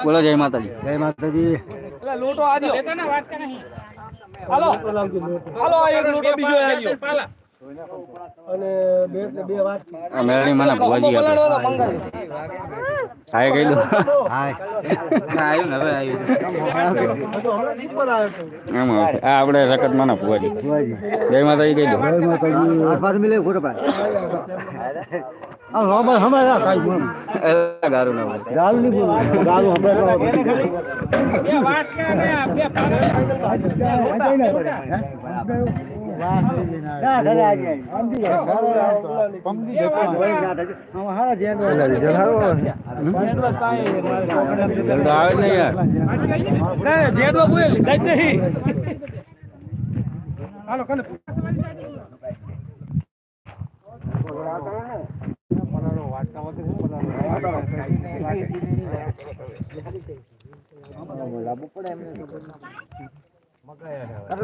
બોલો જય માતાજી. જય માતાજી. લોટો આજો હાલો હાલો એક લોટો બીજો આજો અને બે વાત મેળણી મને ભોજી આપે. હાય કહી દો. હાય આવ્યું ને હવે આવ્યું. આ આપણે રકત માના ભુવાજી. જય માતાજી કહી દો. જય માતાજી. આસપાસ મિલે ફોટો પાડ. આ રોબર હમારા કાઈ મન. ગારું ના બોલ. ગારું ની બોલ. ગારું હમારા. બે વાત કે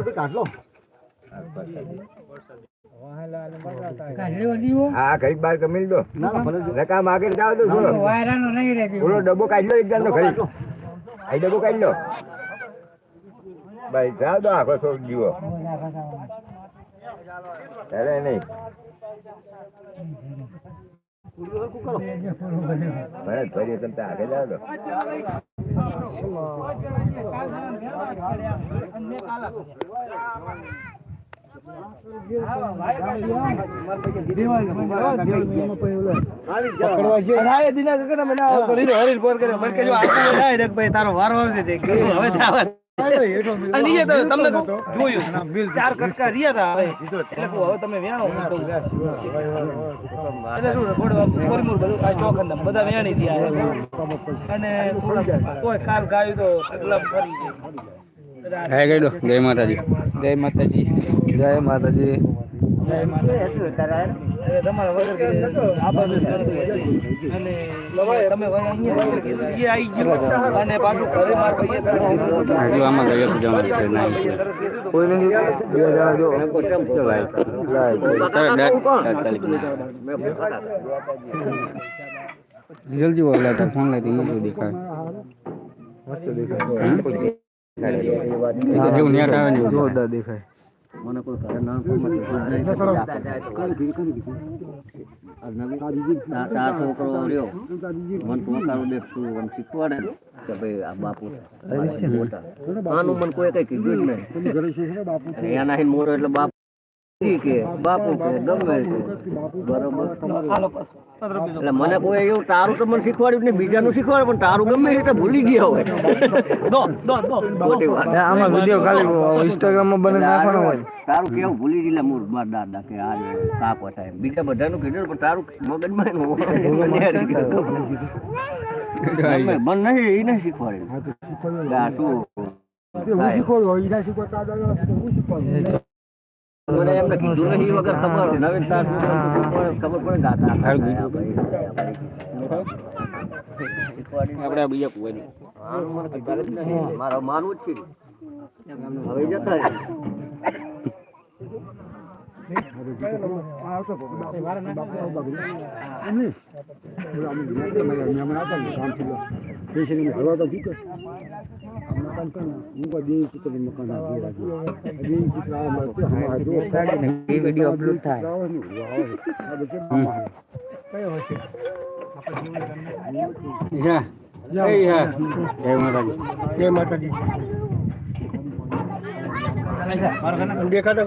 બે કાઢલો. હા કઈ બાર કમી દો રકામ આગળ જાવ તો થોડો ડબ્બો કાઢી લો એક જાન નો ખરી આ ડબ્બો કાઢી લો ભાઈ જાવ દો આખો થોડો જીવો અરે નહીં ભરત ભરી તમે આગળ જાવ દો તારો વારો આવશે તમને જોયું 4 કટકા રહ્યા હતા એટલે હવે તમે વેણો એટલે શું બધા વેણી થયા અને કોઈ કાલ ગાયું તો ફરી હાય કહી દો. જય માતાજી. જય માતાજી. જય માતાજી. તમારા વગર અને તમે આવી ગયો અને પાછું ઘરે માર હજુ આમાં ગયો જવાનું છે ના કોઈ નહીં. બે જણા જો જલ્દી બોલા હતા ફોન લઈ દીધું દેખાય મસ્ત દેખાય જેવું નેટ આવે ને જોરદાર દેખાય. મને કોઈ ઘરે ના છોકરો રહ્યો મન તો તારું દેખતું મને શીખવાડે ને કે ભાઈ આ બાપુ આનું મને કોઈ કઈ કીધું જ નહીં. એના મોરો એટલે બાપુ કે બાપુ કે ગમે બરોબર. એટલે મને કોઈ એવું તારું તો મને શીખવાડ્યું ને બીજાનું શીખવાડે પણ તારું ગમે રીતે ભૂલી ગયા હોય. આમાં વિડિયો ખાલી ઇન્સ્ટાગ્રામ માં બને નાખવાનો હોય. તારું કેવું ભૂલી ગયેલા મૂળ માર દાદા કે આ કાકો થાય બીજા બધાનું કીધું પણ તારું મગજમાં મન નહીં એ નહીં શીખવાડ્યું. મને એમને કીધું નહીં વગર ખબર નવીન ખબર પડે ગાતા આપણે બીજા પુવાની મારા માનવું જ છે હવે જતા વિડીયો અપલોડ થાય. જય માતાજી. જય માતાજી. દેખાતો